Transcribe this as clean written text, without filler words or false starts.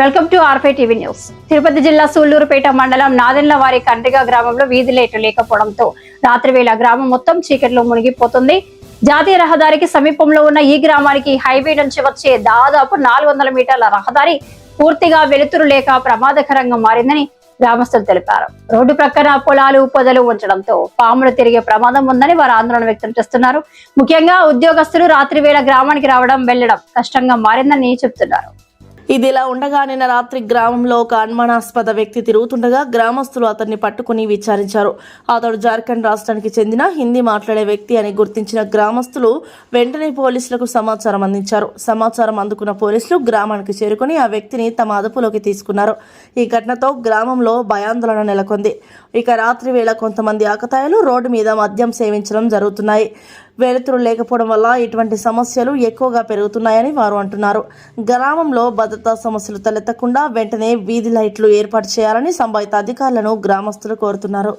Welcome to R5 TV news. Tirupati జిల్లా సూళ్లూరుపేట మండలం నాదెండ్లవారి కండ్రిగ గ్రామంలో వీధి లైట్లు లేకపోవడంతో రాత్రివేళ గ్రామం మొత్తం చీకట్లో మునిగిపోతుంది. జాతీయ రహదారికి సమీపంలో ఉన్న ఈ గ్రామానికి హైవే నుంచి వచ్చే దాదాపు 400 మీటర్ల రహదారి పూర్తిగా వెలుతురు లేక ప్రమాదకరంగా మారిందని గ్రామస్తులు తెలిపారు. రోడ్డు ప్రక్కన పొలాలు పొదలు ఉంచడంతో పాములు తిరిగే ప్రమాదం ఉందని వారు ఆందోళన వ్యక్తం చేస్తున్నారు. ముఖ్యంగా ఉద్యోగస్తులు రాత్రివేళ గ్రామానికి రావడం వెళ్లడం కష్టంగా మారిందని చెబుతున్నారు. ఇదిలా ఉండగా నిన్న రాత్రి గ్రామంలో ఒక అనుమానాస్పద వ్యక్తి తిరుగుతుండగా గ్రామస్తులు అతన్ని పట్టుకుని విచారించారు. అతడు జార్ఖండ్ రాష్ట్రానికి చెందిన హిందీ మాట్లాడే వ్యక్తి అని గుర్తించిన గ్రామస్తులు వెంటనే పోలీసులకు సమాచారం అందించారు. సమాచారం అందుకున్న పోలీసులు గ్రామానికి చేరుకుని ఆ వ్యక్తిని తమ అదుపులోకి తీసుకున్నారు. ఈ ఘటనతో గ్రామంలో భయాందోళన నెలకొంది. ఇక రాత్రి వేళ కొంతమంది ఆకతాయిలు రోడ్డు మీద మద్యం సేవించడం జరుగుతున్నాయి. వెలుతురు లేకపోవడం వల్ల ఇటువంటి సమస్యలు ఎక్కువగా పెరుగుతున్నాయని వారు అంటున్నారు. గ్రామంలో భద్రతా సమస్యలు తలెత్తకుండా వెంటనే వీధి లైట్లు ఏర్పాటు చేయాలని సంబంధిత అధికారులను గ్రామస్తులు కోరుతున్నారు.